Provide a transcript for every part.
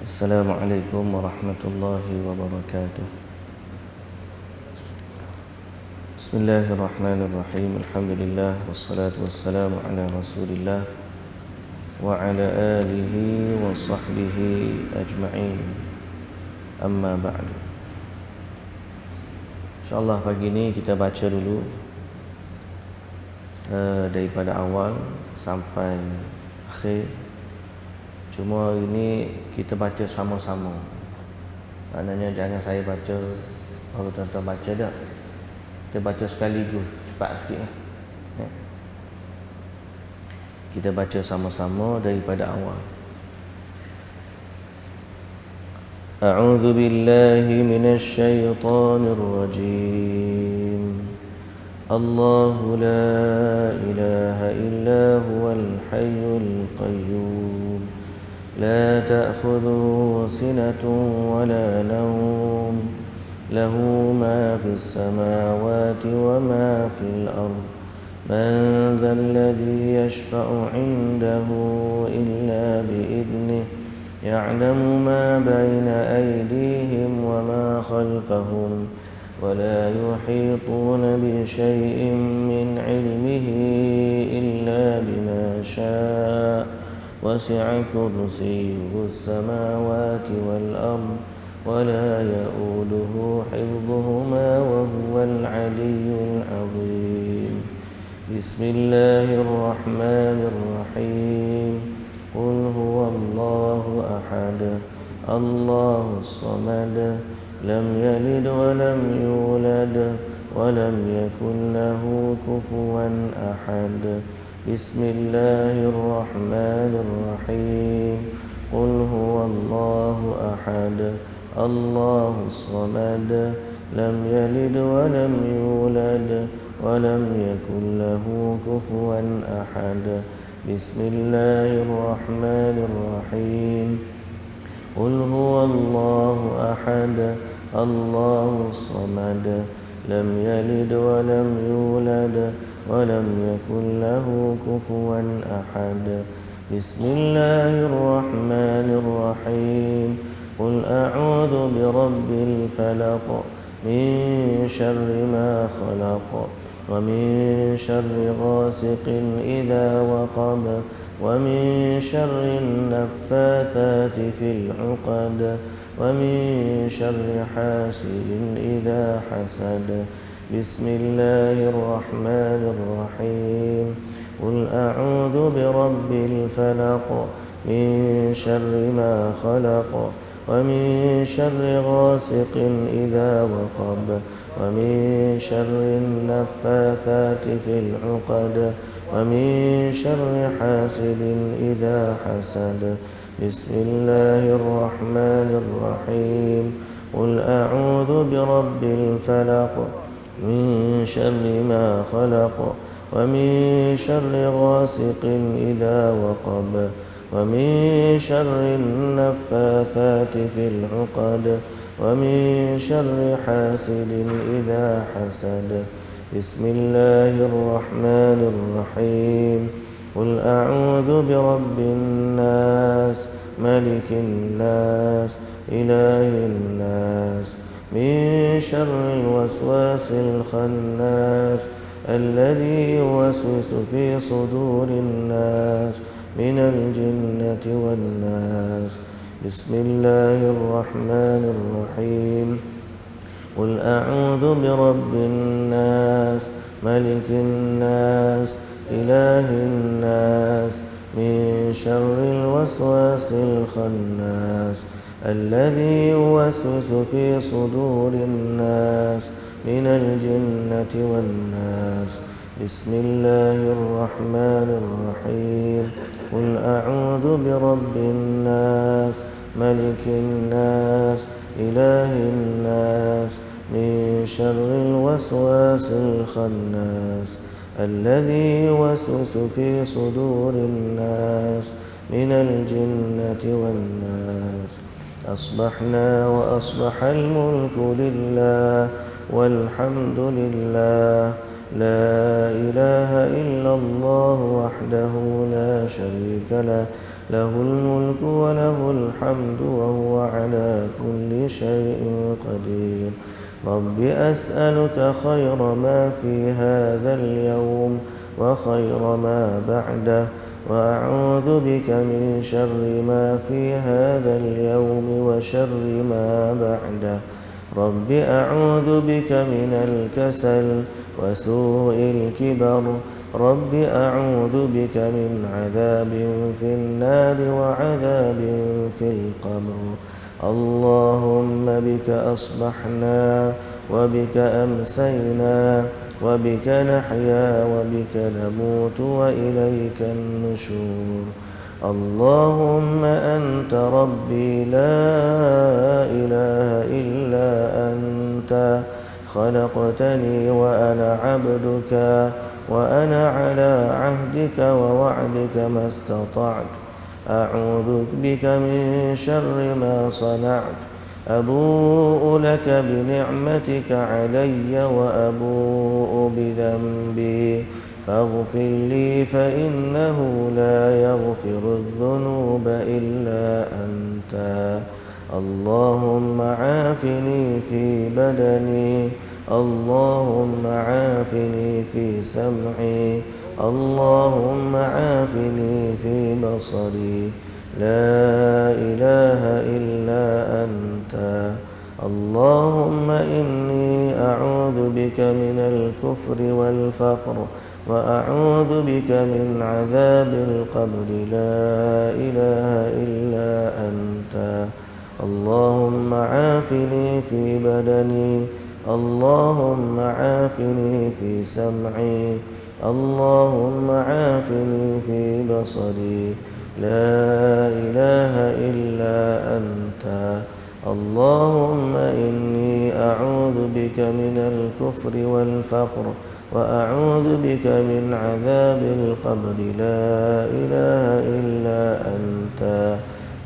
Assalamualaikum warahmatullahi wabarakatuh. Bismillahirrahmanirrahim. Alhamdulillah wassalatu wassalamu ala Rasulillah wa ala alihi wa sahbihi ajma'in. Amma ba'du. InsyaAllah pagi ini kita baca dulu daripada awal sampai akhir. Cuma hari ini kita baca sama-sama. Maknanya jangan saya baca baru tuan-tuan baca dah. Kita baca sekaligus, cepat sikit lah. Kita baca sama-sama daripada awal. A'udzu billahi minasy syaithanir rajim. Allahu la ilaha illa huwal hayyul qayyum. لا تأخذه سنة ولا نوم له ما في السماوات وما في الأرض من ذا الذي يشفع عنده إلا بإذنه يعلم ما بين أيديهم وما خلفهم ولا يحيطون بشيء من علمه إلا بما شاء وسع كرسيه السماوات والأرض ولا يؤوده حفظهما وهو العلي العظيم بسم الله الرحمن الرحيم قل هو الله أحد الله الصمد لم يلد ولم يولد ولم يكن له كفوا أحد بسم الله الرحمن الرحيم قل هو الله أحد الله الصمد لم يلد ولم يولد ولم يكن له كفوا أحد بسم الله الرحمن الرحيم قل هو الله أحد الله الصمد لم يلد ولم يولد ولم يكن له كفوا أحد بسم الله الرحمن الرحيم قل أعوذ برب الفلق من شر ما خلق ومن شر غاسق إذا وقب ومن شر النفاثات في العقد ومن شر حاسد إذا حسد بسم الله الرحمن الرحيم قل أعوذ برب الفلق من شر ما خلق ومن شر غاسق إذا وقب ومن شر النفاثات في العقد ومن شر حاسد إذا حسد بسم الله الرحمن الرحيم قل أعوذ برب الفلق من شر ما خلق ومن شر غاسق إذا وقب ومن شر النفاثات في العقد ومن شر حاسد إذا حسد بسم الله الرحمن الرحيم قل أعوذ برب الناس ملك الناس إله الناس من شر الوسواس الخناس الذي يوسوس في صدور الناس من الجنة والناس بسم الله الرحمن الرحيم قل أعوذ برب الناس ملك الناس إله الناس من شر الوسواس الخناس الذي يوسوس في صدور الناس من الجنة والناس بسم الله الرحمن الرحيم قل أعوذ برب الناس ملك الناس إله الناس من شر الوسواس الخناس الذي يوسوس في صدور الناس من الجنة والناس أصبحنا وأصبح الملك لله والحمد لله لا إله إلا الله وحده لا شريك له له الملك وله الحمد وهو على كل شيء قدير. رب أسألك خير ما في هذا اليوم وخير ما بعده، وأعوذ بك من شر ما في هذا اليوم وشر ما بعده. رب أعوذ بك من الكسل وسوء الكبر. رب أعوذ بك من عذاب في النار وعذاب في القبر. اللهم بك أصبحنا وبك أمسينا وبك نحيا وبك نموت وإليك النشور. اللهم أنت ربي لا إله إلا أنت، خلقتني وأنا عبدك، وأنا على عهدك ووعدك ما استطعت. أعوذ بك من شر ما صنعت. أبوء لك بنعمتك علي وأبوء بذنبي فاغفر لي فإنه لا يغفر الذنوب إلا أنت. اللهم عافني في بدني، اللهم عافني في سمعي، اللهم عافني في بصري. لا إله إلا أنت. اللهم إني أعوذ بك من الكفر والفقر، وأعوذ بك من عذاب القبر. لا إله إلا أنت. اللهم عافني في بدني، اللهم عافني في سمعي، اللهم عافني في بصري. لا إله إلا أنت. اللهم إني أعوذ بك من الكفر والفقر، وأعوذ بك من عذاب القبر. لا إله إلا أنت.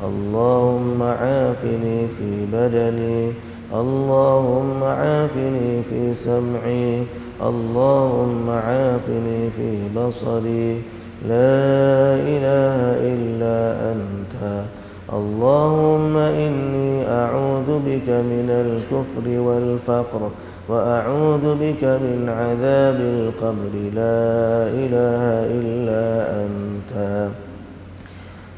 اللهم عافني في بدني، اللهم عافني في سمعي، اللهم عافني في بصري. لا إله إلا أنت. اللهم إني أعوذ بك من الكفر والفقر، وأعوذ بك من عذاب القبر. لا إله إلا أنت.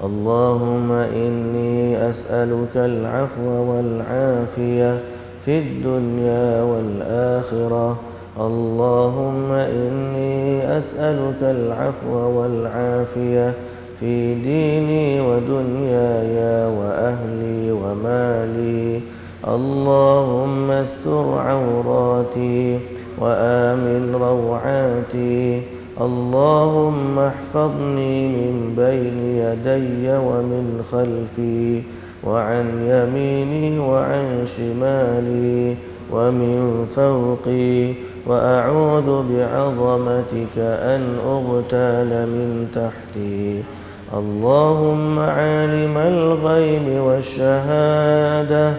اللهم إني أسألك العفو والعافية في الدنيا والآخرة. اللهم إني أسألك العفو والعافية في ديني ودنياي وأهلي ومالي. اللهم استر عوراتي وآمن روعاتي. اللهم احفظني من بين يدي ومن خلفي وعن يميني وعن شمالي ومن فوقي، وأعوذ بعظمتك أن أغتال من تحتي. اللهم عالم الغيب والشهادة،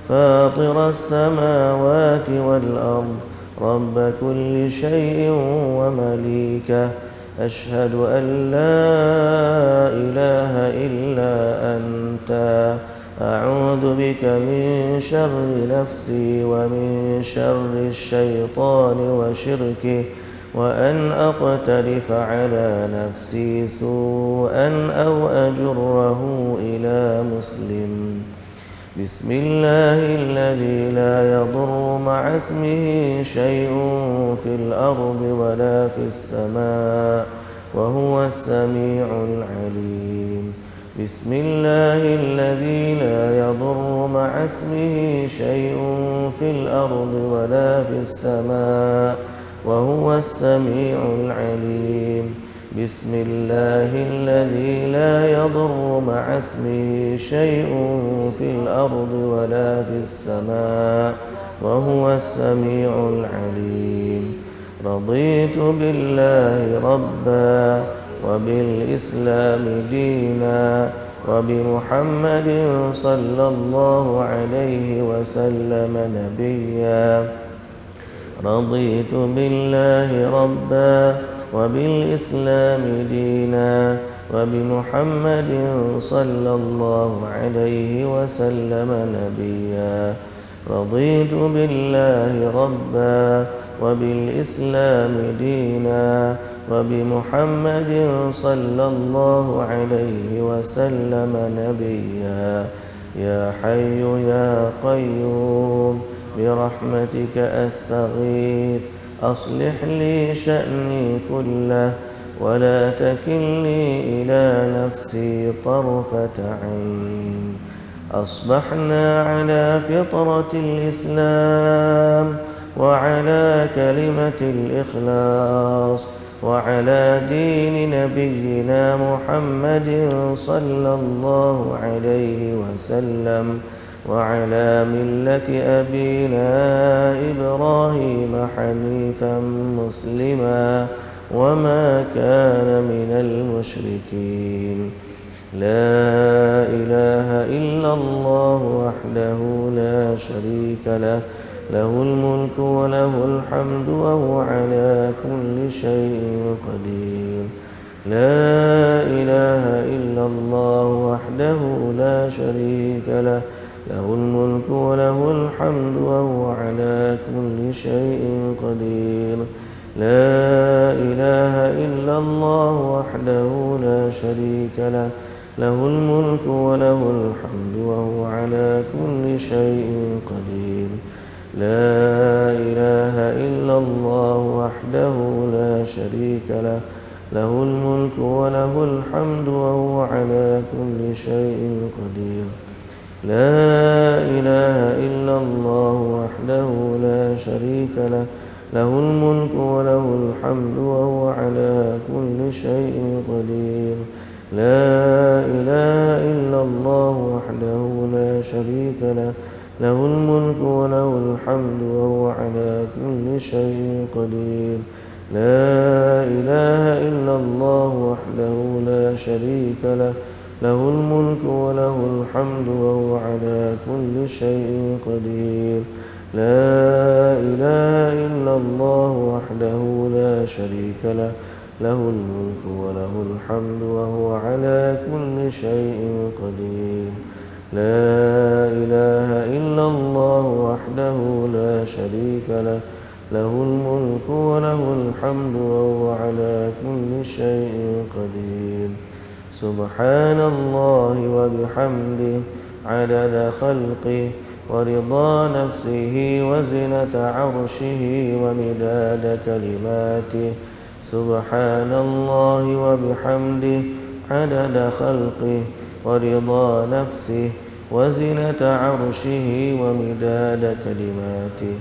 فاطر السماوات والأرض، رب كل شيء ومليكه، أشهد أن لا إله إلا أنت. أعوذ بك من شر نفسي ومن شر الشيطان وشركه، وأن أقترف على نفسي سوءا أو أجره إلى مسلم. بسم الله الذي لا يضر مع اسمه شيء في الأرض ولا في السماء وهو السميع العليم. بسم الله الذي لا يضر مع اسمه شيء في الأرض ولا في السماء وهو السميع العليم. بسم الله الذي لا يضر مع اسمه شيء في الأرض ولا في السماء وهو السميع العليم. رضيت بالله ربا وبالإسلام دينا وبمحمد صلى الله عليه وسلم نبيا. رضيت بالله ربا وبالإسلام دينا وبمحمد صلى الله عليه وسلم نبيا رضيت بالله ربا وبالإسلام دينا وبمحمد صلى الله عليه وسلم نبيا يا حي يا قيوم برحمتك أستغيث أصلح لي شأني كله ولا تكلني إلى نفسي طرفة عين أصبحنا على فطرة الإسلام وعلى كلمة الإخلاص وعلى دين نبينا محمد صلى الله عليه وسلم وعلى ملة أبينا إبراهيم حنيفا مسلما وما كان من المشركين لا إله إلا الله وحده لا شريك له له الملك وله الحمد وهو على كل شيء قدير لا إله إلا الله وحده لا شريك له له الملك وله الحمد وهو على كل شيء قدير لا إله إلا الله وحده لا شريك له له الملك وله الحمد وهو على كل شيء قدير لا إله إلا الله وحده لا شريك له له الملك وله الحمد وهو على كل شيء قدير لا إله إلا الله وحده لا شريك له له الملك وله الحمد وهو على كل شيء قدير لا إله إلا الله وحده لا شريك له له الملك وله الحمد وهو على كل شيء قدير لا إله إلا الله وحده لا شريك له له الملك وله الحمد وهو على كل شيء قدير لا إله إلا الله وحده لا شريك له له الملك وله الحمد وهو على كل شيء قدير لا إله إلا الله وحده لا شريك له له الملك وله الحمد وهو على كل شيء قدير سبحان الله وبحمده عدد خلقه ورضا نفسه وزنة عرشه ومداد كلماته سبحان الله وبحمده عدد خلقه ورضا نفسه وزنة عرشه ومداد كلماته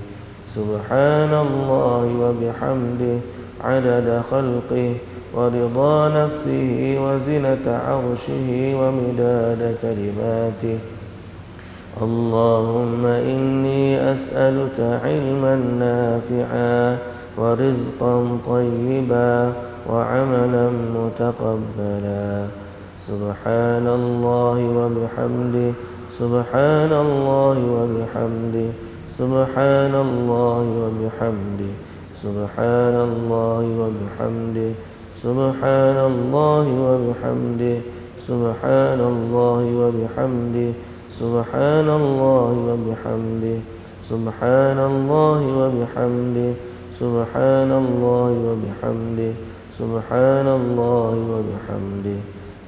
سبحان الله وبحمده عدد خلقه ورضا نفسه وزنة عرشه ومداد كلماته اللهم إني أسألك علما نافعا ورزقا طيبا وعملا متقبلا سبحان الله وبحمده سبحان الله وبحمده سبحان الله وبحمده سبحان الله وبحمده سبحان الله وبحمده سبحان الله وبحمده سبحان الله وبحمده سبحان الله وبحمده سبحان الله وبحمده سبحان الله وبحمده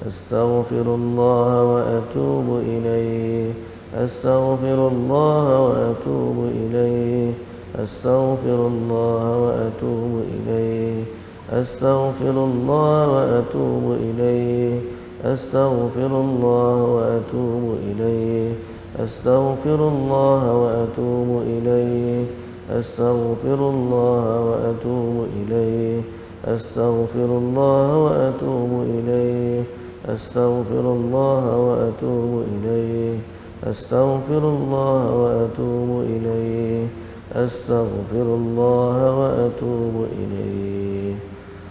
أستغفر الله وأتوب إليه أستغفر الله وأتوب إليه أستغفر الله وأتوب إليه أستغفر الله وأتوب إليه أستغفر الله وأتوب إليه أستغفر الله وأتوب إليه أستغفر الله وأتوب إليه أستغفر الله وأتوب إليه أستغفر الله وأتوب إليه أستغفر الله وأتوب إليه أستغفر الله وأتوب إليه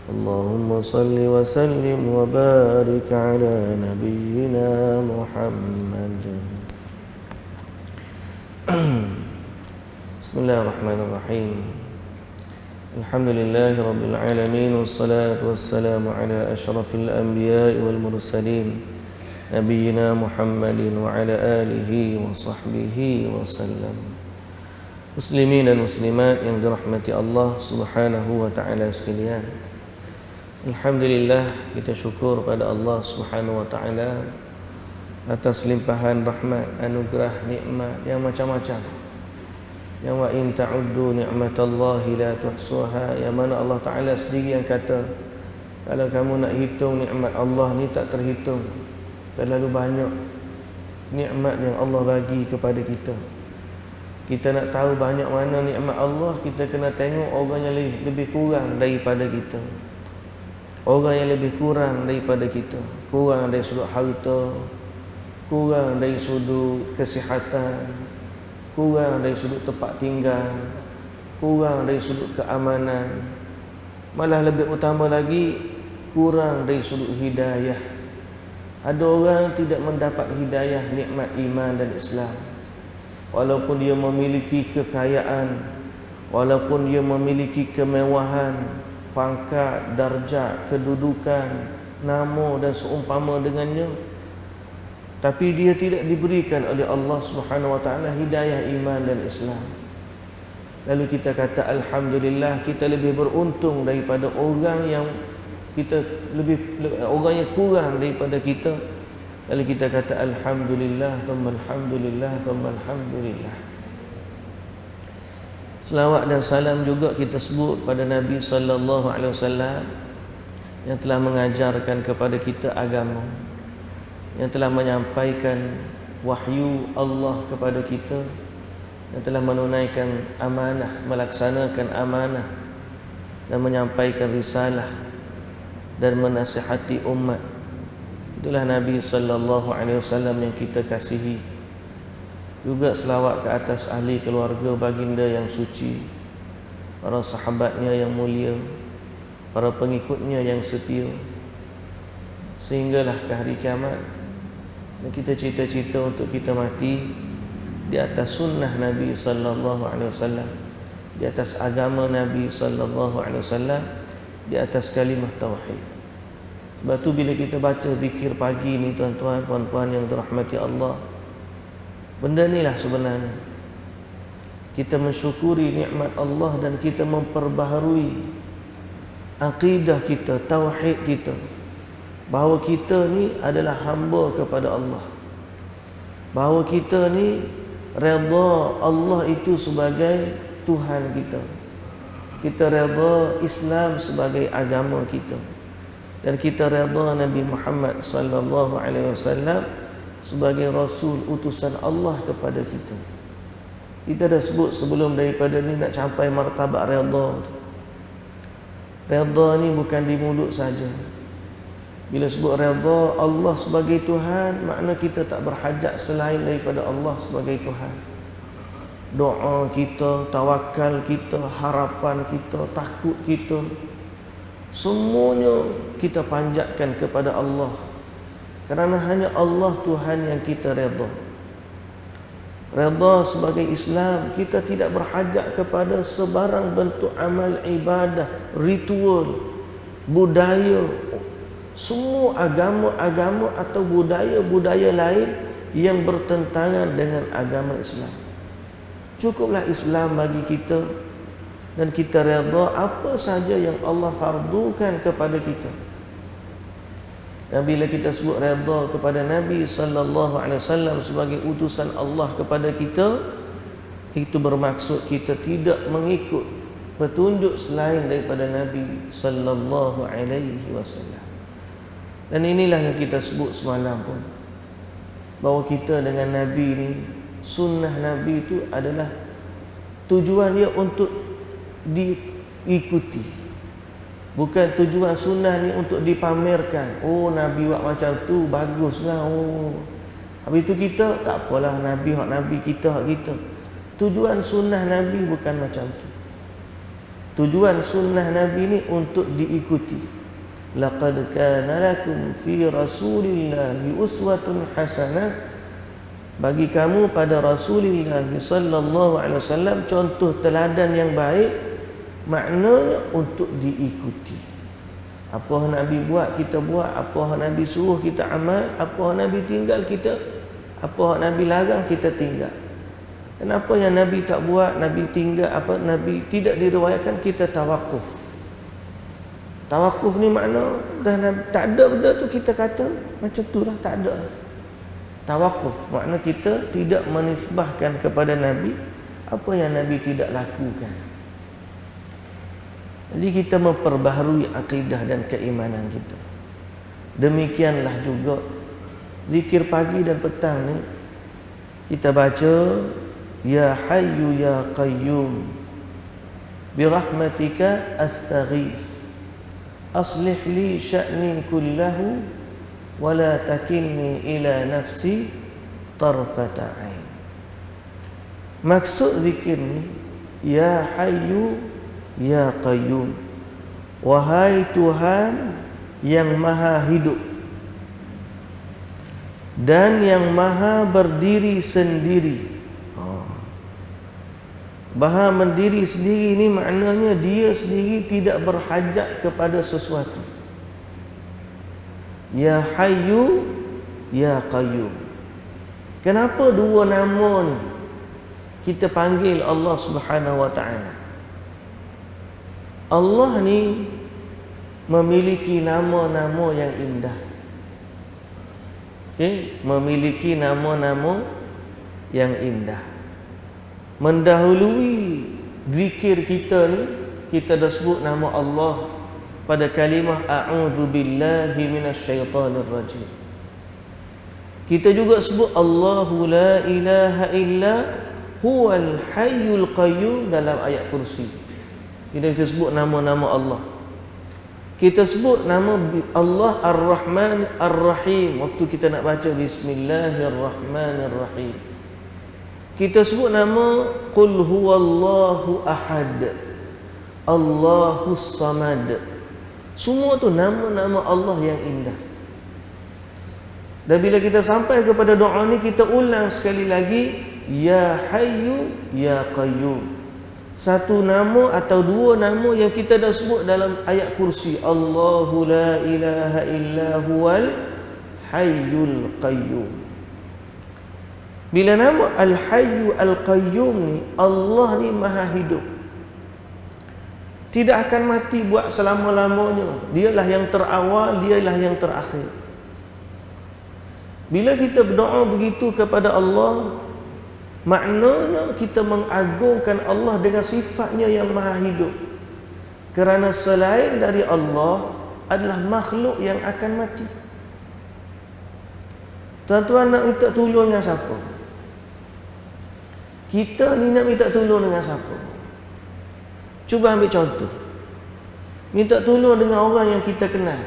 اللهم صل وسلم وبارك على نبينا محمد بسم الله الرحمن الرحيم Alhamdulillahi Rabbil Alamin. Wassalatu wassalamu ala ashrafil anbiya'i wal mursalin Nabiyyina Muhammadin wa ala alihi wa sahbihi wa sallam. Muslimin dan muslimat yang dirahmati Allah subhanahu wa ta'ala sekalian, alhamdulillah, kita syukur pada Allah subhanahu wa ta'ala atas limpahan rahmat, anugerah, nikmat yang macam-macam. Yang wa in ta'uddu ni'matallahi la tuhsuha, yang mana Allah Ta'ala sendiri yang kata, kalau kamu nak hitung nikmat Allah ni tak terhitung. Terlalu banyak nikmat yang Allah bagi kepada kita. Kita nak tahu banyak mana nikmat Allah, kita kena tengok orang yang lebih kurang daripada kita. Orang yang lebih kurang daripada kita, kurang dari sudut harta, kurang dari sudut kesihatan, kurang dari sudut tempat tinggal, kurang dari sudut keamanan, malah lebih utama lagi, kurang dari sudut hidayah. Ada orang tidak mendapat hidayah nikmat iman dan Islam, walaupun dia memiliki kekayaan, walaupun dia memiliki kemewahan, pangkat, darjat, kedudukan, nama dan seumpama dengannya, tapi dia tidak diberikan oleh Allah Subhanahu wa taala hidayah iman dan Islam. Lalu kita kata alhamdulillah, kita lebih beruntung daripada orang yang orang yang kurang daripada kita. Lalu kita kata alhamdulillah, thumma alhamdulillah, thumma alhamdulillah. Selawat dan salam juga kita sebut pada Nabi sallallahu alaihi wasallam yang telah mengajarkan kepada kita agama, yang telah menyampaikan wahyu Allah kepada kita, yang telah menunaikan amanah, melaksanakan amanah dan menyampaikan risalah dan menasihati umat. Itulah Nabi sallallahu alaihi wasallam yang kita kasihi. Juga selawat ke atas ahli keluarga baginda yang suci, para sahabatnya yang mulia, para pengikutnya yang setia, sehinggalah ke hari kiamat. Dan kita cita-cita untuk kita mati di atas sunnah Nabi sallallahu alaihi wasallam, di atas agama Nabi sallallahu alaihi wasallam, di atas kalimah tauhid. Sebab tu bila kita baca zikir pagi ni, tuan-tuan, puan-puan yang dirahmati Allah, benda inilah sebenarnya kita mensyukuri nikmat Allah dan kita memperbaharui akidah kita, tauhid kita, bahawa kita ni adalah hamba kepada Allah, bahawa kita ni redha Allah itu sebagai Tuhan kita, kita redha Islam sebagai agama kita, dan kita redha Nabi Muhammad sallallahu alaihi wasallam sebagai rasul utusan Allah kepada kita. Kita dah sebut sebelum daripada ni nak capai martabat redha. Redha ni bukan di mulut saja. Bila sebut redha Allah sebagai Tuhan, makna kita tak berhajat selain daripada Allah sebagai Tuhan. Doa kita, tawakal kita, harapan kita, takut kita, semuanya kita panjatkan kepada Allah. Kerana hanya Allah Tuhan yang kita redha. Redha sebagai Islam, kita tidak berhajat kepada sebarang bentuk amal ibadah, ritual, budaya, semua agama-agama atau budaya-budaya lain yang bertentangan dengan agama Islam. Cukuplah Islam bagi kita, dan kita redha apa saja yang Allah fardukan kepada kita. Dan bila kita sebut redha kepada Nabi sallallahu alaihi wasallam sebagai utusan Allah kepada kita, itu bermaksud kita tidak mengikut petunjuk selain daripada Nabi sallallahu alaihi wasallam. Dan inilah yang kita sebut semalam pun, bahawa kita dengan Nabi ni, sunnah Nabi itu adalah tujuan dia untuk diikuti. Bukan tujuan sunnah ni untuk dipamerkan. Oh, Nabi buat macam tu, baguslah. Oh, habis tu kita tak apalah, Nabi hak Nabi, kita hak kita. Tujuan sunnah Nabi bukan macam tu. Tujuan sunnah Nabi ni untuk diikuti. Laqad kana lakum fi Rasulillahi uswatun hasanah. Bagi kamu pada Rasulullah sallallahu alaihi wasallam contoh teladan yang baik maknanya untuk diikuti. Apa Nabi buat kita buat, apa Nabi suruh kita amal, apa Nabi tinggal kita, apa Nabi larang kita tinggal. Dan apa yang Nabi tak buat, Nabi tinggal, apa Nabi tidak diriwayatkan, kita tawakuf. Tawakuf ni makna dah tak ada benda tu kita kata macam tu lah, tak ada. Tawakuf makna kita tidak menisbahkan kepada Nabi apa yang Nabi tidak lakukan. Jadi kita memperbaharui akidah dan keimanan kita. Demikianlah juga zikir pagi dan petang ni kita baca Ya Hayyu Ya Qayyum birahmatika astaghith aslih li sya'ni kullahu wa la takilni ila nafsi tarfata ain. Maksud zikir ni Ya Hayyu Ya Qayyum, wahai Tuhan yang maha hidup dan yang maha berdiri sendiri. Maha berdiri sendiri ini maknanya dia sendiri tidak berhajat kepada sesuatu. Ya Hayyu Ya Qayyum. Kenapa dua nama ni kita panggil Allah Subhanahu wa taala? Allah ni memiliki nama-nama yang indah. Okey, memiliki nama-nama yang indah. Mendahului zikir kita ni, kita dah sebut nama Allah pada kalimah a'udzu billahi minasyaitonir rajim. Kita juga sebut Allahu la ilaha illa huwal hayyul qayyum dalam ayat kursi. Kita sebut nama-nama Allah. Kita sebut nama Allah Ar-Rahman Ar-Rahim waktu kita nak baca Bismillahirrahmanirrahim. Kita sebut nama Qul huwallahu ahad, Allahus samad. Semua tu nama-nama Allah yang indah. Dan bila kita sampai kepada doa ni, kita ulang sekali lagi Ya Hayyu Ya Qayyum. Satu nama atau dua nama yang kita dah sebut dalam ayat kursi, Allahu la ilaha illa huwal hayyul qayyum. Bila nama Al-Hayyu Al-Qayyum ni, Allah ni maha hidup, tidak akan mati buat selama-lamanya. Dialah yang terawal, dialah yang terakhir. Bila kita berdoa begitu kepada Allah, maknanya kita mengagungkan Allah dengan sifatnya yang maha hidup. Kerana selain dari Allah adalah makhluk yang akan mati. Tuan-tuan nak minta tolong dengan siapa? Kita ni nak minta tolong dengan siapa? Cuba ambil contoh. Minta tolong dengan orang yang kita kenal.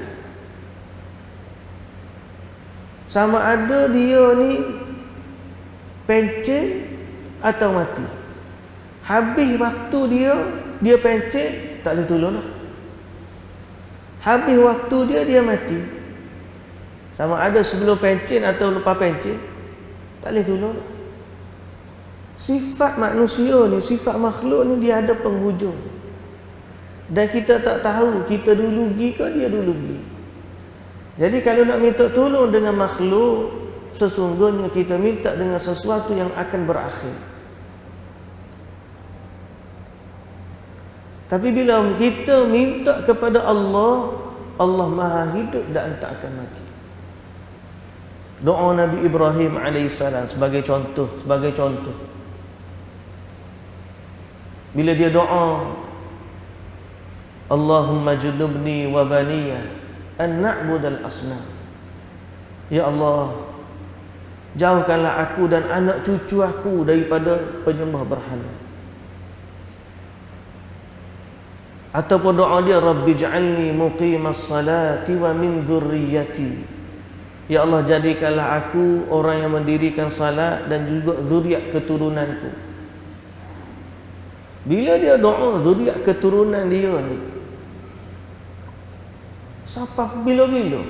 Sama ada dia ni pencet atau mati. Habis waktu dia pencet, tak boleh tolong lah. Habis waktu dia mati. Sama ada sebelum pencet atau lepas pencet, tak boleh tolong lah. Sifat manusia ni, sifat makhluk ni, dia ada penghujung. Dan kita tak tahu kita dulu pergi ke dia dulu pergi. Jadi kalau nak minta tolong dengan makhluk, sesungguhnya kita minta dengan sesuatu yang akan berakhir. Tapi bila kita minta kepada Allah, Allah maha hidup dan tak akan mati. Doa Nabi Ibrahim alaihissalam sebagai contoh. Bila dia doa, Allahumma junubni wa baniya an na'budal asnam. Ya Allah, jauhkanlah aku dan anak cucu aku daripada penyembah berhala. Ataupun doa dia, Rabbi ja'alni muqimas salati wa min dzurriyyati. Ya Allah, jadikanlah aku orang yang mendirikan salat dan juga zuriat keturunanku. Bila dia doa zuriat keturunan dia ni, sampai bila-bila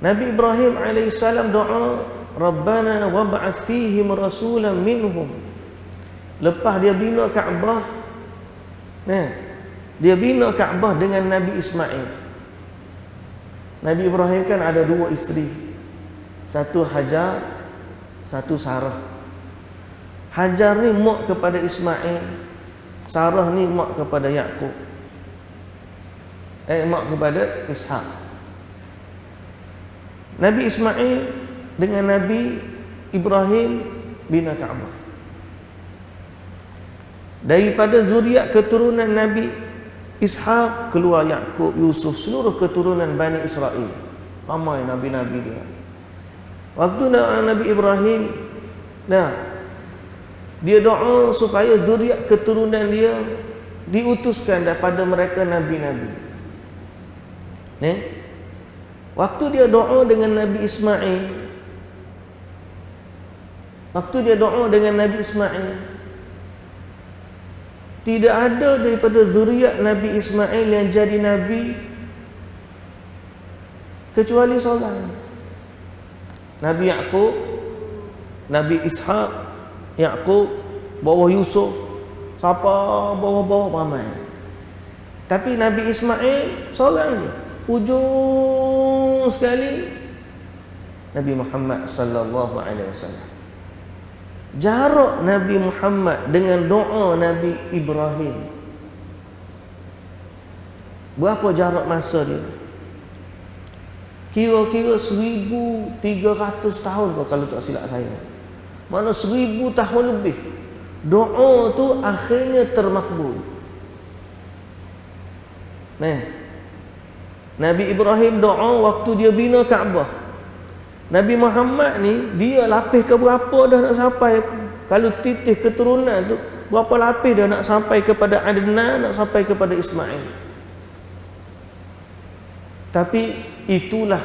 Nabi Ibrahim alaihissalam doa, Rabbana wab'ath fihim rasulan minhum. Lepas dia bina Kaabah, Nah, dia bina Kaabah dengan Nabi Ismail. Nabi Ibrahim kan ada 2 isteri. Satu Hajar, satu Sarah. Hajar ni mak kepada Ismail, Sarah ni mak kepada Yaqub. Mak kepada Ishaq. Nabi Ismail dengan Nabi Ibrahim bina Kaabah. Daripada zuriat keturunan Nabi Ishaq keluar Yaqub, Yusuf, seluruh keturunan Bani Israel. Ramai nabi-nabi dia. Waktu Nabi Ibrahim, dia doa supaya zuriat keturunan dia diutuskan daripada mereka nabi-nabi. Waktu dia doa dengan Nabi Ismail, tidak ada daripada zuriat Nabi Ismail yang jadi nabi kecuali seorang. Nabi Yaqub, Nabi Ishaq, Yaqub, bawah Yusuf, siapa bawah-bawah ramai. Tapi Nabi Ismail seorang je. Ujung sekali Nabi Muhammad sallallahu alaihi wasallam. Jarak Nabi Muhammad dengan doa Nabi Ibrahim, berapa jarak masa dia? Kira-kira 1300 tahun kalau tak silap saya. Mana 1000 tahun lebih. Doa tu akhirnya termakbul. Nabi Ibrahim doa waktu dia bina Kaabah. Nabi Muhammad ni dia lapis ke berapa dah nak sampai, kalau titih keturunan tu berapa lapis dah nak sampai kepada Adnan, nak sampai kepada Ismail. Tapi itulah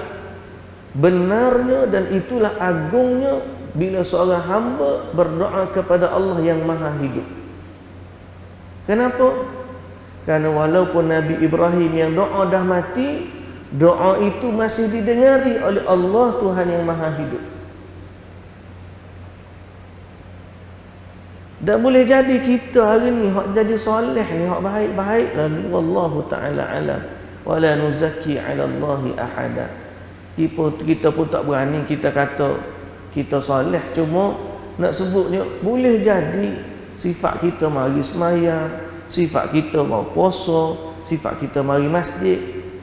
benarnya dan itulah agungnya bila seorang hamba berdoa kepada Allah yang Maha Hidup. Kenapa? Kerana walaupun Nabi Ibrahim yang doa dah mati, doa itu masih didengari oleh Allah Tuhan yang Maha Hidup. Dan boleh jadi kita hari ni hak jadi soleh ni, hak baik-baik lah ni, wallahu ta'ala alam, wala nuzakki 'ala Allahi ahada. Kita pun tak berani kita kata kita soleh, cuma nak sebutnya boleh jadi sifat kita mari sembahyang, sifat kita mau puasa, sifat kita mari masjid.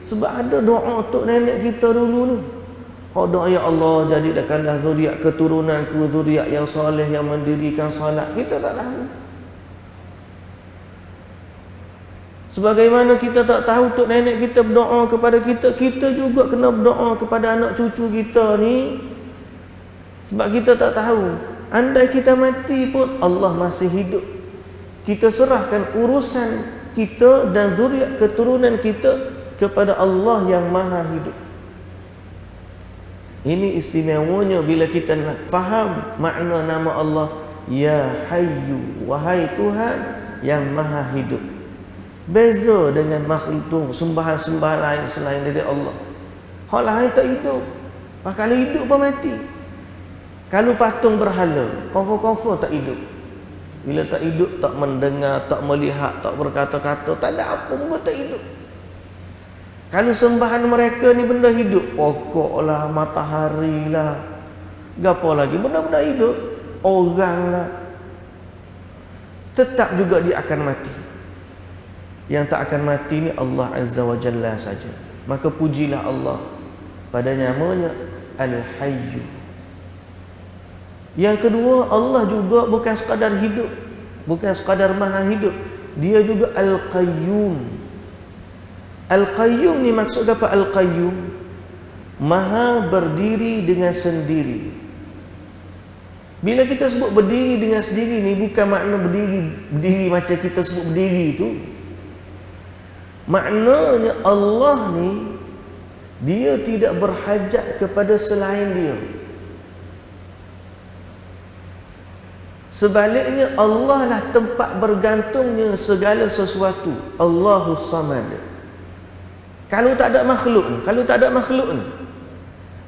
Sebab ada doa untuk nenek kita dulu tu. Doa, ya Allah jadikanlah zuriat keturunanku zuriat yang soleh yang mendirikan solat. Kita tak tahu. Sebagaimana kita tak tahu untuk nenek kita berdoa kepada kita, kita juga kena berdoa kepada anak cucu kita ni. Sebab kita tak tahu, andai kita mati pun Allah masih hidup. Kita serahkan urusan kita dan zuriat keturunan kita kepada Allah yang Maha Hidup. Ini istimewanya bila kita nak faham makna nama Allah, Ya Hayyu, wahai Tuhan yang Maha Hidup. Beza dengan makhluk sembahan-sembahan lain selain dari Allah. Hak lain tak hidup. Kalau hidup pun mati. Kalau patung berhala, confirm tak hidup. Bila tak hidup, tak mendengar, tak melihat, tak berkata-kata, tak ada apa pun tak hidup. Kalau sembahan mereka ni benda hidup, pokok lah, matahari lah, gapo lagi, benda-benda hidup, orang lah, tetap juga dia akan mati. Yang tak akan mati ni Allah Azza wa Jalla saja. Maka pujilah Allah pada namanya Al-Hayyu. Yang kedua, Allah juga bukan sekadar hidup, bukan sekadar Maha Hidup, dia juga Al-Qayyum. Al-Qayyum ni maksud apa? Al-Qayyum Maha berdiri dengan sendiri. Bila kita sebut berdiri dengan sendiri ni, bukan makna berdiri macam kita sebut berdiri tu. Maknanya Allah ni dia tidak berhajat kepada selain dia. Sebaliknya Allah lah tempat bergantungnya segala sesuatu. Allahus Samad. Kalau tak ada makhluk ni,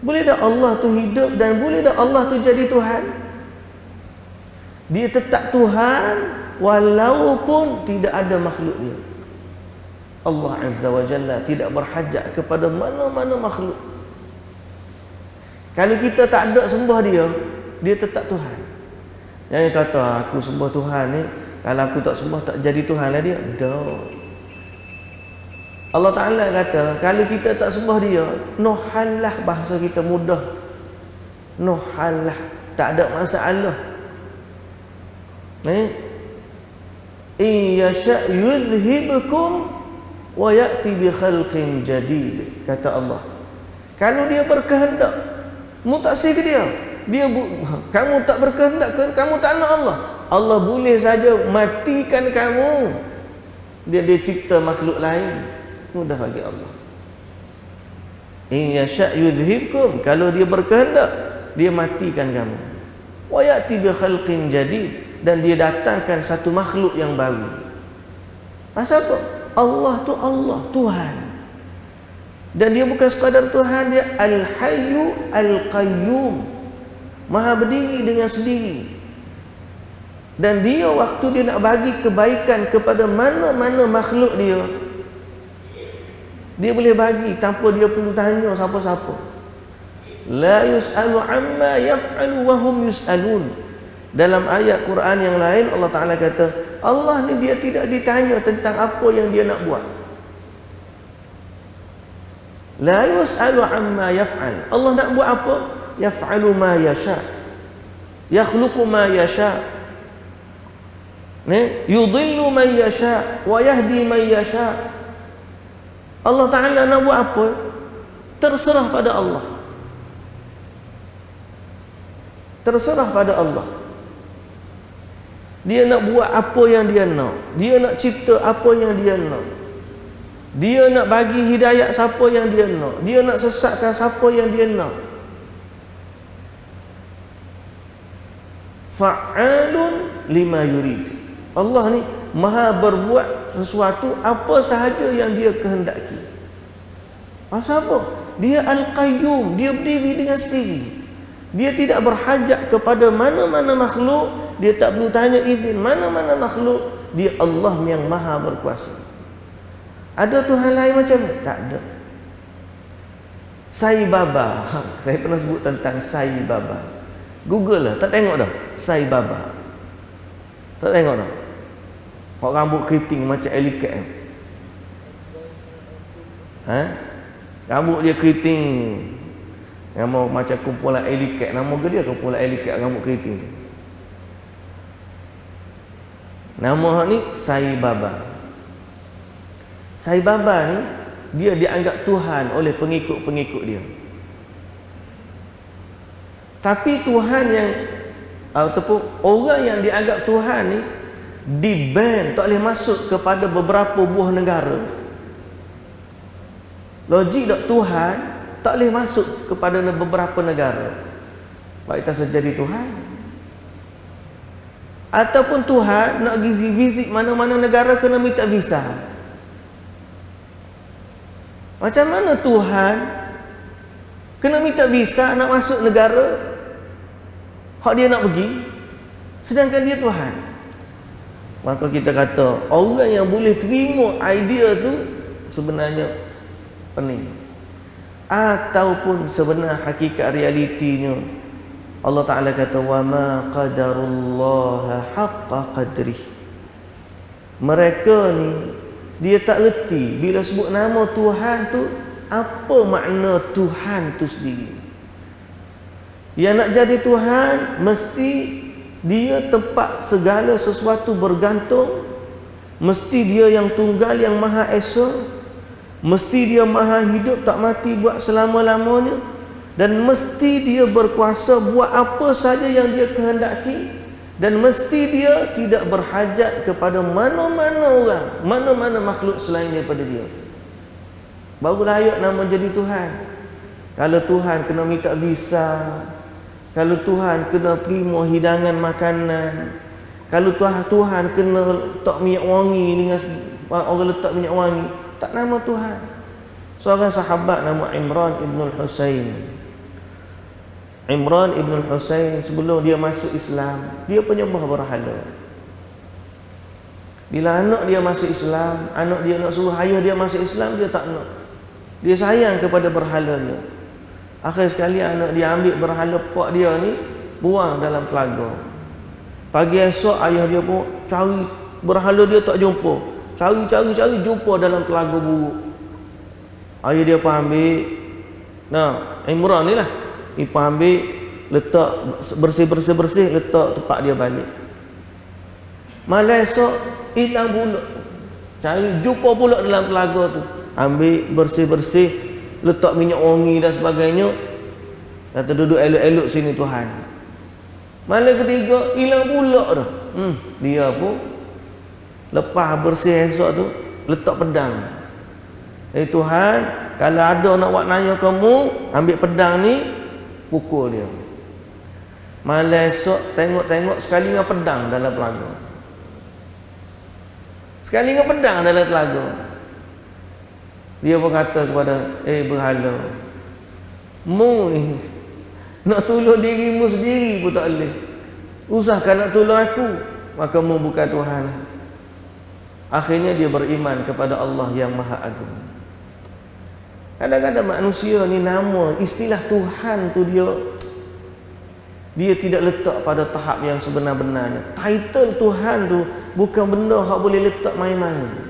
boleh tak Allah tu hidup dan boleh tak Allah tu jadi Tuhan? Dia tetap Tuhan walaupun tidak ada makhluk dia. Allah Azza wa Jalla tidak berhajat kepada mana-mana makhluk. Kalau kita tak ada sembah dia, dia tetap Tuhan. Jangan kata aku sembah Tuhan ni, kalau aku tak sembah tak jadi Tuhan lah dia. Allah Ta'ala kata, kalau kita tak sembah dia, nohalah, bahasa kita mudah, nohalah, tak ada masalah. In yasha' yudhhibukum wa ya'ti bi khalqin jadid, kata Allah. Kalau dia berkehendak, mu tak sih ke dia? Kamu tak berkehendak ke? Kamu tak nak Allah? Allah boleh saja matikan kamu. Dia cipta makhluk lain. Mudah bagi Allah. In yasha' yudhhibkum, kalau dia berkehendak, dia matikan kamu. Wa ya'ti bi khalqin jadid, dan dia datangkan satu makhluk yang baru. Pasal apa? Allah tu Allah, Tuhan. Dan dia bukan sekadar Tuhan, dia Al-Hayyu Al-Qayyum, Maha berdiri dengan sendiri. Dan dia waktu dia nak bagi kebaikan kepada mana-mana makhluk dia boleh bagi tanpa dia perlu tanya siapa-siapa. La yus'alu amma yaf'alu wa hum yus'alun. Dalam ayat Quran yang lain Allah Ta'ala kata, Allah ni dia tidak ditanya tentang apa yang dia nak buat. La yus'alu amma yaf'al. Allah nak buat apa? Yaf'alu ma yasha', yakhluqu ma yasha', yudhillu man yasha' wa yahdi man yasha'. Allah Ta'ala nak buat apa? Terserah pada Allah. Terserah pada Allah. Dia nak buat apa yang dia nak. Dia nak cipta apa yang dia nak. Dia nak bagi hidayat siapa yang dia nak. Dia nak sesatkan siapa yang dia nak. Fa'alun lima yurid. Allah ni maha berbuat sesuatu apa sahaja yang dia kehendaki. Pasal apa? Dia Al-Qayyum, dia berdiri dengan sendiri. Dia tidak berhajat kepada mana-mana makhluk. Dia tak perlu tanya izin mana-mana makhluk. Dia Allah yang maha berkuasa. Ada Tuhan lain macam ni? Tak ada. Sai Baba, saya pernah sebut tentang Sai Baba. Google lah, tak tengok dah Sai Baba. Tak tengok dah. Kau rambut keriting macam Ellie Cat. Rambut dia keriting. Nama macam kumpulan Ellie Cat. Nama ke dia kumpulan Ellie Cat rambut keriting tu. Nama ni Sai Baba. Sai Baba ni dia dianggap Tuhan oleh pengikut-pengikut dia. Tapi Tuhan yang ataupun orang yang dianggap Tuhan ni di-ban, tak boleh masuk kepada beberapa buah negara. Logik tak? Tuhan tak boleh masuk kepada beberapa negara. Baik tak sejadi Tuhan. Ataupun Tuhan nak pergi visit mana-mana negara kena minta visa. Macam mana Tuhan kena minta visa nak masuk negara hak dia nak pergi, sedangkan dia Tuhan? Maka kita kata orang yang boleh terima idea tu sebenarnya pening. Ataupun sebenar hakikat realitinya Allah Ta'ala kata wa ma qadarullaha haqqa qadrih. Mereka ni dia tak erti bila sebut nama Tuhan tu apa makna Tuhan tu sendiri. Yang nak jadi Tuhan mesti dia tempat segala sesuatu bergantung. Mesti dia yang tunggal, yang maha esa. Mesti dia maha hidup, tak mati buat selama-lamanya. Dan mesti dia berkuasa buat apa saja yang dia kehendaki. Dan mesti dia tidak berhajat kepada mana-mana orang, mana-mana makhluk selain daripada dia. Baru layak nama jadi Tuhan. Kalau Tuhan kena minta visa, kalau Tuhan kena terima hidangan makanan, kalau Tuhan kena letak minyak wangi dengan orang letak minyak wangi, tak nama Tuhan. Seorang sahabat nama Imran ibn al-Husain. Imran ibn al-Husain sebelum dia masuk Islam, dia penyembah berhala. Bila anak dia masuk Islam, anak dia nak suruh ayah dia masuk Islam, dia tak nak. Dia sayang kepada berhala dia. Akhir sekali anak dia ambil berhala pak dia ni, buang dalam telaga. Pagi esok ayah dia pun cari berhala dia tak jumpa. Cari jumpa dalam telaga buruk. Ayah dia pun ambil, Imran ni lah, dia pun ambil, letak bersih, letak tempat dia balik. Malam esok hilang pula. Cari jumpa pula dalam telaga tu. Ambil bersih, letak minyak wangi dan sebagainya. Kata duduk elok-elok sini Tuhan. Malam ketiga hilang pula dah. Dia pun lepas bersih esok tu, letak pedang. Tuhan, kalau ada nak buat nanya kamu, ambil pedang ni, pukul dia. Malam esok tengok sekali dengan pedang dalam telaga. Sekali dengan pedang dalam telaga. Dia pun kata kepada berhala, mu ni nak tolong dirimu sendiri pun tak boleh, usahakan nak tolong aku, maka mu bukan Tuhan. Akhirnya dia beriman kepada Allah yang Maha Agung. Kadang-kadang manusia ni nama istilah Tuhan tu dia tidak letak pada tahap yang sebenar-benarnya. Title Tuhan tu bukan benda hak boleh letak main-main.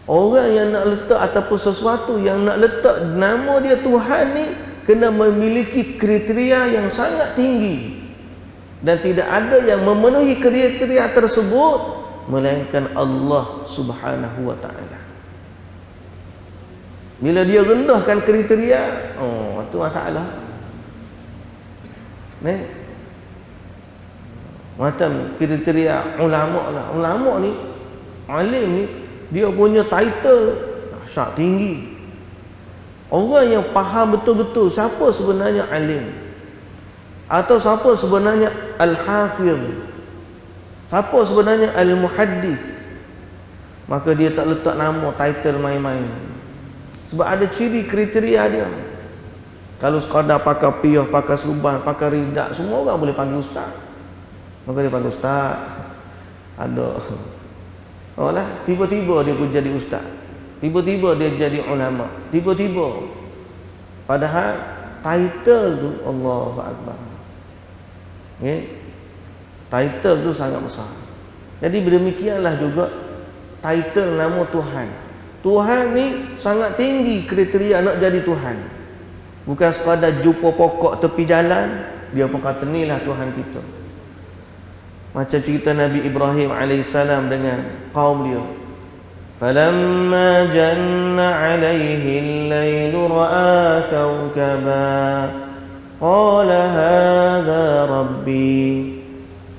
Orang yang nak letak ataupun sesuatu yang nak letak nama dia Tuhan ni kena memiliki kriteria yang sangat tinggi, dan tidak ada yang memenuhi kriteria tersebut melainkan Allah Subhanahu wa taala. Bila dia rendahkan kriteria, itu masalah. Macam kriteria ulama lah. Ulama ni, alim ni, dia punya title dahsyat tinggi. Orang yang faham betul-betul siapa sebenarnya alim, atau siapa sebenarnya al-hafiz, siapa sebenarnya al-muhaddis, maka dia tak letak nama title main-main. Sebab ada ciri kriteria dia. Kalau sekadar pakai piyah, pakai serban, pakai ridak, semua orang boleh panggil ustaz. Maka dia panggil ustaz. Ada tiba-tiba dia pun jadi ustaz. Tiba-tiba dia jadi ulama. Tiba-tiba. Padahal title tu Allahu Akbar. Title tu sangat besar. Jadi demikianlah juga title nama Tuhan. Tuhan ni sangat tinggi kriteria nak jadi Tuhan. Bukan sekadar jumpa pokok tepi jalan, dia pun kata inilah Tuhan kita. Macam cerita Nabi Ibrahim alaihissalam dengan kaum dia. Falamma janna alaihi al-lailu ra'a kawkaba qala hadha rabbi.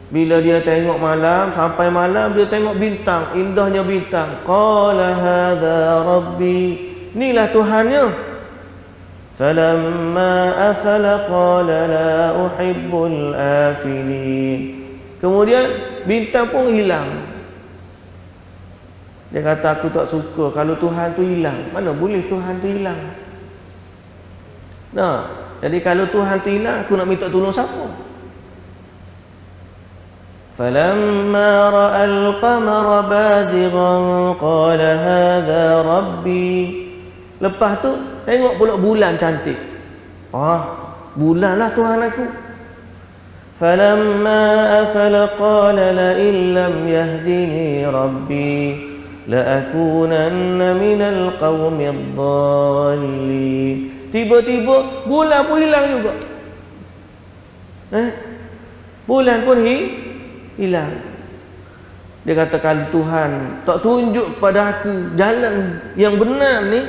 Bila dia tengok malam, sampai malam dia tengok bintang, indahnya bintang. Qala hadha rabbi, inilah Tuhannya. Falamma afala qala la uhibbul afilin. Kemudian bintang pun hilang. Dia kata aku tak suka kalau Tuhan tu hilang. Mana boleh Tuhan tu hilang? Jadi kalau Tuhan tu hilang, aku nak minta tolong siapa? Falamma ra'al qamara bazighan qala hadha rabbi. Lepas tu tengok pula bulan cantik. Bulanlah Tuhan aku. Falamma afala qala la illam yahdini rabbi la akunanna minal qawmid dhalin. Tiba-tiba bulan pun hilang juga. Bulan pun hilang. Dia kata kalau Tuhan tak tunjuk kepada aku jalan yang benar ni,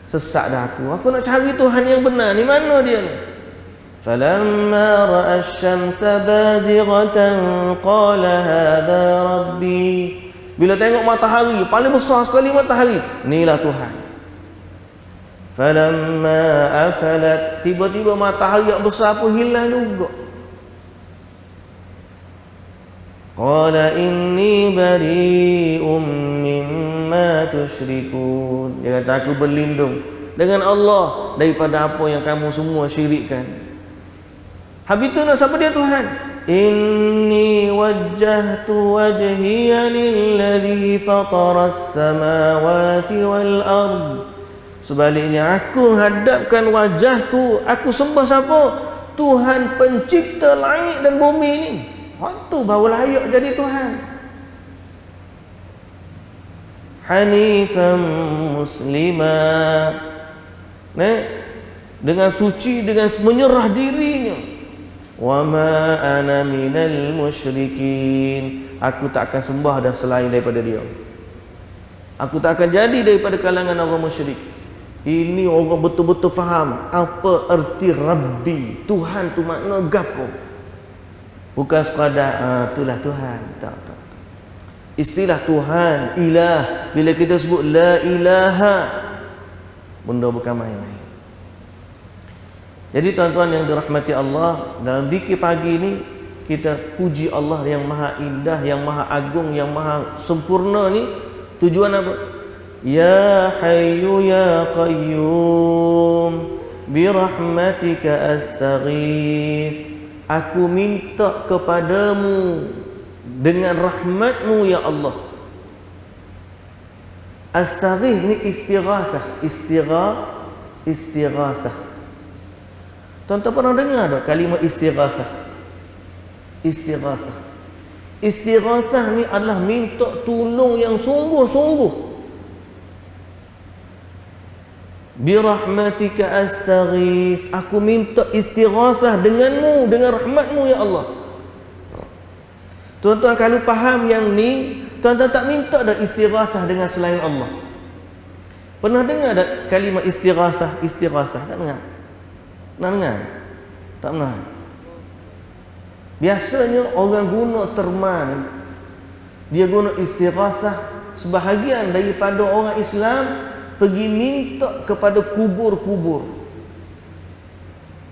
sesat dah aku. Aku nak cari Tuhan yang benar ni, mana dia ni? Falamma ra'a asy-syamsa bazighatan qala hadha rabbi. Bila tengok matahari, paling besar sekali matahari, inilah Tuhan. Falamma afalat, tiba-tiba matahari yang besar pun hilang juga. Qala inni bari'um mimma tusyrikun. Dia kata aku berlindung dengan Allah daripada apa yang kamu semua syirikkan. Habis tu nak siapa dia Tuhan? Inni wajjahtu wajhiya lilladzi fataras samawati wal ard. Sebaliknya aku hadapkan wajahku, aku sembah siapa? Tuhan pencipta langit dan bumi ini. Waktu baru layak jadi Tuhan. Hanifan muslimah, dengan suci, dengan menyerah dirinya. Wa ma ana minal musyrikin. Aku tak akan sembah dah selain daripada dia. Aku tak akan jadi daripada kalangan orang musyrik. Ini orang betul-betul faham apa erti Rabbi. Tuhan tu makna gapo. Bukan sekadar itulah Tuhan. Tak. Istilah Tuhan, ilah, bila kita sebut la ilaha, benda bukan main-main. Jadi tuan-tuan yang dirahmati Allah, dalam zikir pagi ini kita puji Allah yang maha indah, yang maha agung, yang maha sempurna ni. Tujuan apa? Ya Hayyu Ya Qayyum birahmatika astaghith. Aku minta kepadamu dengan rahmatmu ya Allah. Astaghith ni istighathah. Istighathah. Tuan-tuan pernah dengar tak kalimah istighathah? Istighathah. Istighathah ni adalah minta tolong yang sungguh-sungguh. Birahmatika astaghith. Aku minta istighathah denganmu, dengan rahmatmu ya Allah. Tuan-tuan kalau faham yang ni, tuan-tuan tak minta dah istighathah dengan selain Allah. Pernah dengar tak kalimah istighathah? Istighathah tak dengar? Pernah dengar? Tak pernah. Biasanya orang guna terma ni, dia guna istighathah. Sebahagian daripada orang Islam pergi minta kepada kubur-kubur.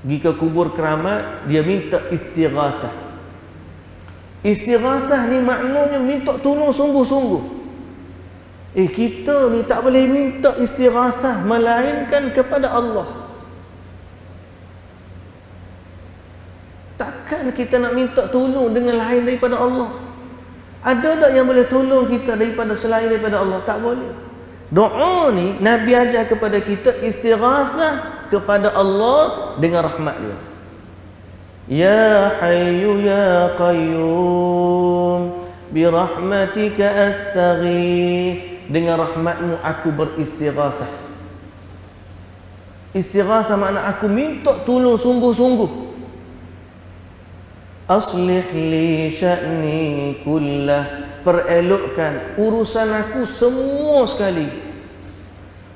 Pergi ke kubur keramat, dia minta istighathah. Istighathah ni maknanya minta tolong sungguh-sungguh. Kita ni tak boleh minta istighathah melainkan kepada Allah. Takkan kita nak minta tolong dengan lain daripada Allah? Ada tak yang boleh tolong kita daripada selain daripada Allah? Tak boleh. Doa ni Nabi ajar kepada kita istighathah kepada Allah dengan rahmat dia. Ya Hayyu Ya Qayyum birahmatika astaghith. Dengan rahmatmu aku beristighathah. Istighathah makna aku minta tolong sungguh-sungguh. Aslih li sya'ni kullah. Perelokkan urusan aku semua sekali.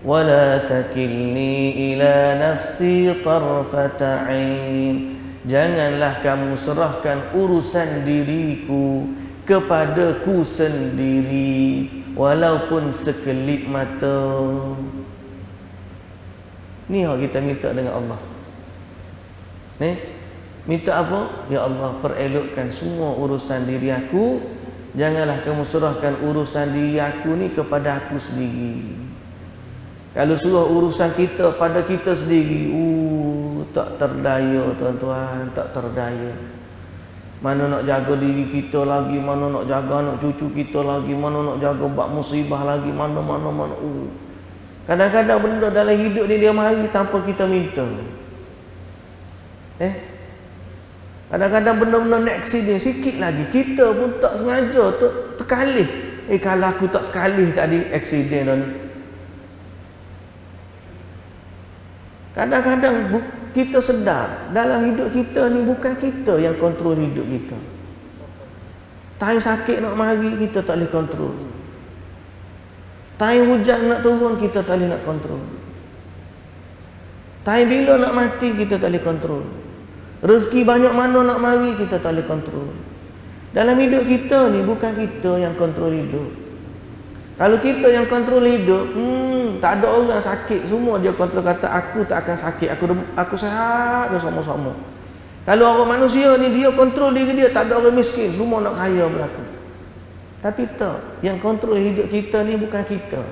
Wala takilni ila nafsi tarfata ain. Janganlah kamu serahkan urusan diriku kepadaku sendiri walaupun sekelip mata. Ni yang kita minta dengan Allah. Ni minta apa? Ya Allah, perelokkan semua urusan diri aku. Janganlah kamu serahkan urusan diri aku ni kepada aku sendiri. Kalau suruh urusan kita pada kita sendiri, tak terdaya tuan-tuan, tak terdaya. Mana nak jaga diri kita lagi, mana nak jaga anak cucu kita lagi, mana nak jaga bab musibah lagi, mana. Kadang-kadang benda dalam hidup ni dia mari tanpa kita minta. Kadang-kadang benda-benda nak accident sikit lagi, kita pun tak sengaja terkalih. Kalau aku tak terkalih tak ada accident dah ni. Kadang-kadang kita sedar dalam hidup kita ni bukan kita yang kontrol hidup kita. Time sakit nak mari kita tak boleh kontrol. Time hujan nak turun kita tak boleh nak kontrol. Time bila nak mati kita tak boleh kontrol. Rezeki banyak mana nak mari kita tak boleh kontrol. Dalam hidup kita ni bukan kita yang kontrol hidup. Kalau kita yang kontrol hidup, tak ada orang sakit, semua dia kontrol, kata aku tak akan sakit, aku sihat sama-sama. Kalau orang manusia ni dia kontrol diri dia, tak ada orang miskin, semua nak kaya berlaku. Tapi tak, yang kontrol hidup kita ni bukan kita.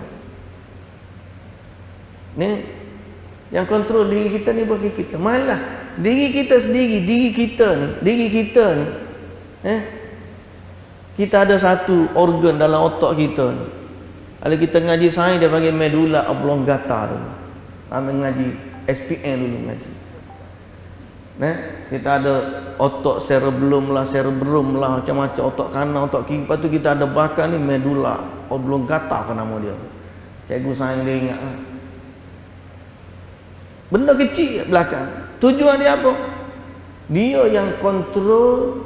Ni yang kontrol diri kita ni bukan kita. Malah diri kita sendiri, diri kita ni Kita ada satu organ dalam otak kita ni. Kalau kita ngaji sains dia panggil medulla oblongata dulu. Kami ngaji SPM dulu ngaji. Kita ada otak cerebrum lah, macam-macam otak kanan, otak kiri. Lepas tu kita ada belakang ni medulla oblongata apa nama dia. Cikgu sains dia ingat lah. Benda kecil belakang. Tujuan dia apa? Dia yang kontrol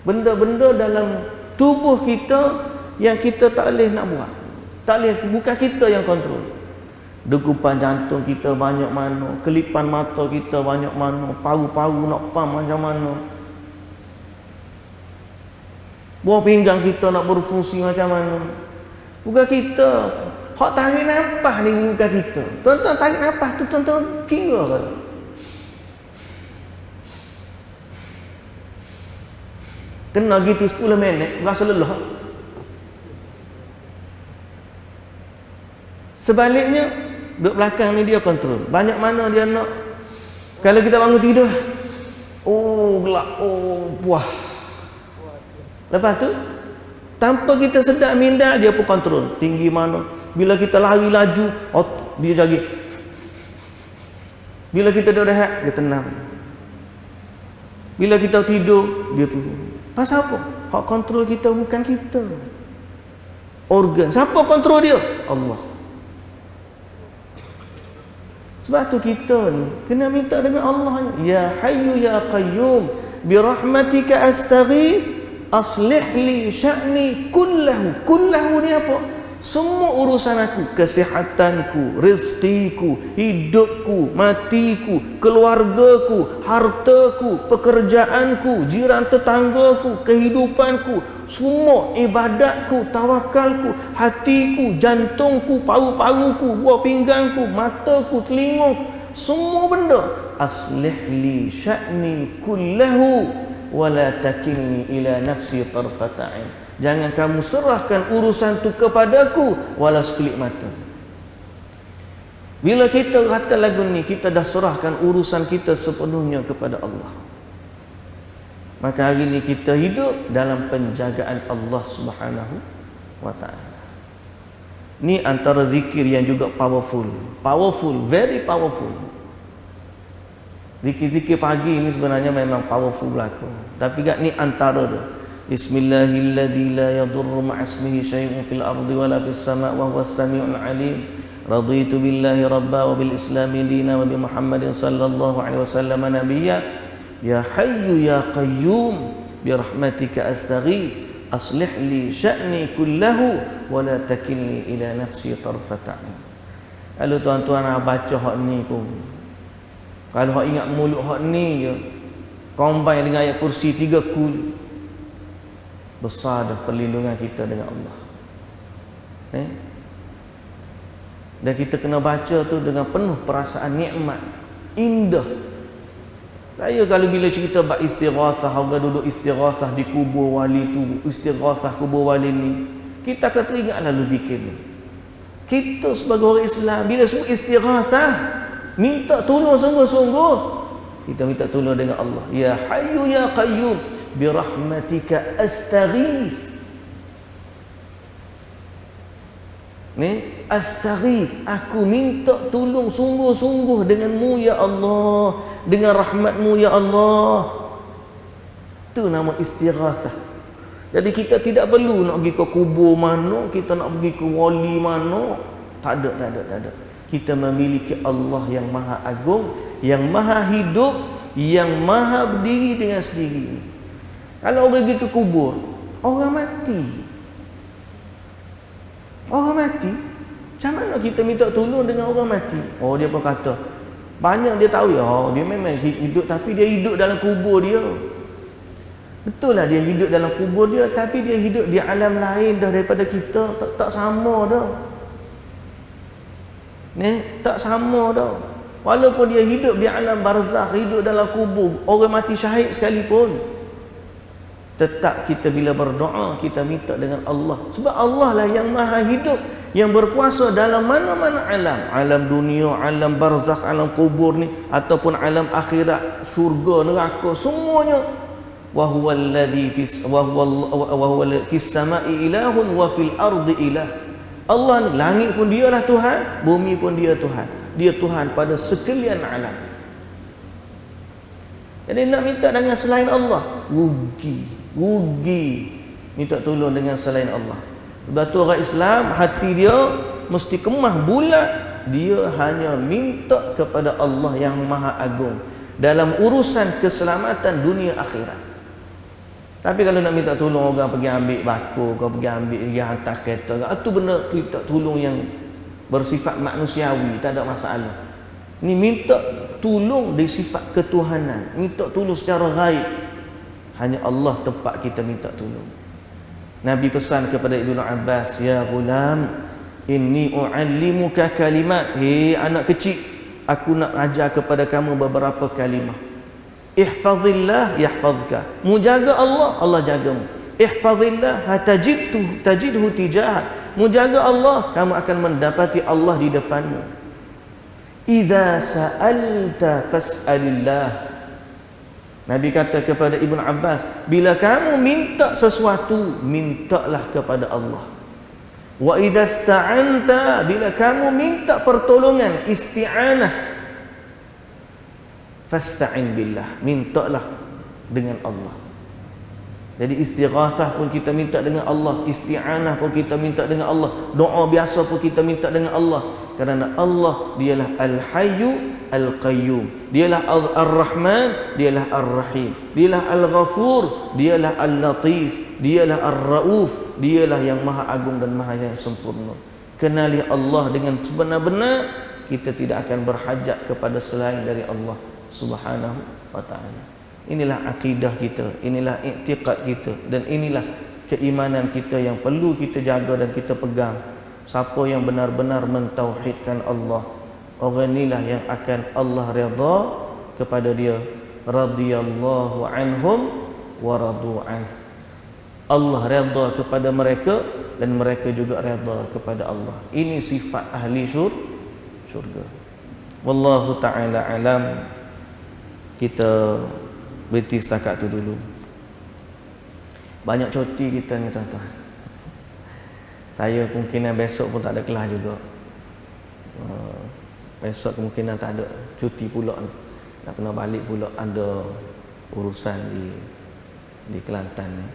benda-benda dalam tubuh kita yang kita tak boleh nak buat. Tak boleh, bukan kita yang kontrol. Degupan jantung kita banyak mana, kelipan mata kita banyak mana, paru-paru nak pam macam mana, buah pinggang kita nak berfungsi macam mana. Bukan kita. Hak tarik nafas ni bukan kita. Tuan-tuan tarik nafas tu tuan-tuan kira ke? Kena gitu 10 minit rasa lelah. Sebaliknya duduk belakang ni dia kontrol. Banyak mana dia nak. Kalau kita bangun tidur, oh gelap, oh puah. Lepas tu tanpa kita sedar minda dia pun kontrol. Tinggi mana. Bila kita lari laju, dia jaga. Bila kita duduk rehat, dia tenang. Bila kita tidur, dia turun. Pasal apa? Hak kontrol kita bukan kita. Organ. Siapa kontrol dia? Allah. Sebab tu kita ni kena minta dengan Allah. Ya Hayyu Ya Qayyum bi rahmatika astaghith aslih li sya'ni kullahu. Kullahu ni apa? Semua urusan aku, kesihatanku, rezekiku, hidupku, matiku, keluargaku, hartaku, pekerjaanku, jiran tetanggaku, kehidupanku, semua ibadatku, tawakalku, hatiku, jantungku, paru-paruku, buah pinggangku, mataku, telingaku, semua benda. Aslih li sya'ni kullahu wa la takilni ila nafsi tarfata 'ain. Jangan kamu serahkan urusan tu kepadaku walau sekelip mata. Bila kita kata lagu ni, kita dah serahkan urusan kita sepenuhnya kepada Allah. Maka hari ni kita hidup dalam penjagaan Allah Subhanahu wa ta'ala. Ni antara zikir yang juga powerful. Powerful, very powerful. Zikir-zikir pagi ni sebenarnya memang powerful berlaku. Tapi kat ni antara tu. Bismillahilladzi la yadurru ma'asmihi syai'un fil ardi wala fis sama' wa huwas samiul alim. Raditu billahi rabba wa bil islami dina wa bi Muhammadin sallallahu alaihi wasallam nabiyya. Ya Hayyu Ya Qayyum bi rahmatika astaghith aslih li sya'ni kullahu wa la takilni ila nafsi tarfata 'ain. Kalau tuan-tuan nak baca hak ni pun, kalau hak ingat mulut hak ni je, combine dengan ayat kursi 3 kul, besar dah perlindungan kita dengan Allah. Dan kita kena baca tu dengan penuh perasaan nikmat, indah. Saya kalau bila cerita bab istighathah, orang duduk istighathah di kubur wali tu, istighathah kubur wali ni, kita akan teringat lalu zikir ni. Kita sebagai orang Islam bila sebut istighathah, minta tolong sungguh-sungguh, kita minta tolong dengan Allah. Ya Hayyu Ya Qayyum bi rahmatika astaghith. Ni astaghith, aku minta tolong sungguh-sungguh denganmu ya Allah, dengan rahmatmu ya Allah. Itu nama istighathah. Jadi kita tidak perlu nak pergi ke kubur mana, kita nak pergi ke wali mana. Tak ada. Kita memiliki Allah yang maha agung, yang maha hidup, yang maha berdiri dengan sendiri. Kalau orang pergi ke kubur, orang mati. Macam mana kita minta tolong dengan orang mati? Oh, dia pun kata, banyak dia tahu ya, dia memang hidup tapi dia hidup dalam kubur dia. Betul lah dia hidup dalam kubur dia, tapi dia hidup di alam lain dah daripada kita. Tak sama dah. Tak sama dah. Walaupun dia hidup di alam barzakh, hidup dalam kubur, orang mati syahid sekalipun, tetap kita bila berdoa, kita minta dengan Allah. Sebab Allah lah yang maha hidup, yang berkuasa dalam mana-mana alam. Alam dunia, alam barzakh, alam kubur ni, ataupun alam akhirat, syurga, neraka, semuanya wa huwa alladhi fis sama'i ilahun wa fil ardi ilah. Allah ni, langit pun dialah Tuhan, bumi pun dia Tuhan. Dia Tuhan pada sekalian alam. Jadi nak minta dengan selain Allah, rugi minta tolong dengan selain Allah. Sebab tu orang Islam hati dia mesti kemah bulat, dia hanya minta kepada Allah yang Maha Agung dalam urusan keselamatan dunia akhirat. Tapi kalau nak minta tolong orang pergi ambil bako, kau pergi ambil, pergi hantar kereta, itu benda minta tolong yang bersifat manusiawi, tak ada masalah. Ni minta tolong dari sifat ketuhanan, minta tolong secara gaib. Hanya Allah tempat kita minta tolong. Nabi pesan kepada Ibnu Abbas, ya gulam, inni u'allimuka kalimat. Hei anak kecil, aku nak ajar kepada kamu beberapa kalimah. Ihfazillah yahfazka. Mu jaga Allah, Allah jagamu. Ihfazillah tajidhu tijahak. Mu jaga Allah, kamu akan mendapati Allah di depanmu. Idza sa'alta fas'alillah. Nabi kata kepada Ibnu Abbas, bila kamu minta sesuatu, mintalah kepada Allah. Wa idza ista'anta, bila kamu minta pertolongan, isti'anah, fasta'in billah, mintalah dengan Allah. Jadi istighatsah pun kita minta dengan Allah, isti'anah pun kita minta dengan Allah, doa biasa pun kita minta dengan Allah, kerana Allah dialah Al-Hayyu Al-Qayyum, dialah Ar-Rahman, dialah Ar-Rahim, dialah Al-Ghafur, dialah Al-Latif, dialah Ar-Rauf, dialah yang Maha Agung dan Maha yang sempurna. Kenali Allah dengan sebenar-benar, kita tidak akan berhajat kepada selain dari Allah Subhanahu wa ta'ala. Inilah akidah kita, inilah i'tiqad kita, dan inilah keimanan kita yang perlu kita jaga dan kita pegang. Siapa yang benar-benar mentauhidkan Allah, orang inilah yang akan Allah redha kepada dia. Radhiyallahu anhum wa radu an. Allah redha kepada mereka dan mereka juga redha kepada Allah. Ini sifat ahli syurga. Wallahu ta'ala alam. Kita berhenti setakat tu dulu. Banyak cuti kita ni tuan-tuan. Saya kemungkinan besok pun tak ada kelas juga. Besok kemungkinan tak ada, cuti pula ni. Nak kena balik pula, ada urusan di Kelantan ni.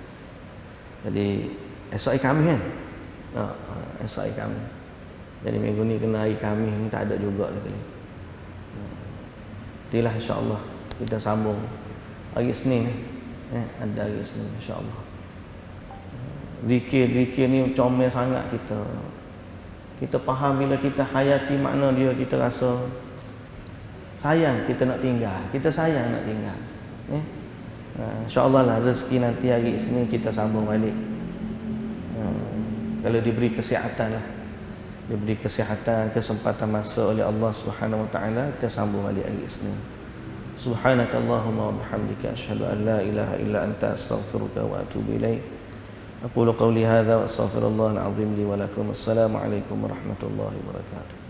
Jadi esok hari Khamis kan? Esok hari Khamis. Jadi minggu ni kena hari Khamis ni tak ada juga lagi. Itulah insya-Allah kita sambung hari Isnin ni. Ada hari Isnin insya-Allah. Zikir ni comel sangat kita. Kita faham bila kita hayati makna dia, kita rasa sayang kita nak tinggal. Kita sayang nak tinggal. InsyaAllah lah rezeki nanti hari Isnin kita sambung balik. Kalau diberi kesihatan lah. Diberi kesihatan, kesempatan masa oleh Allah Subhanahu wa taala, kita sambung balik hari Isnin. Subhanakallahumma wa bihamdika asyhadu an la ilaha illa anta astaghfiruka wa atubu ilaik. Aqulu qawli hadza wa astaghfirullahal azim li wa lakum. Assalamu alaikum warahmatullahi wabarakatuh.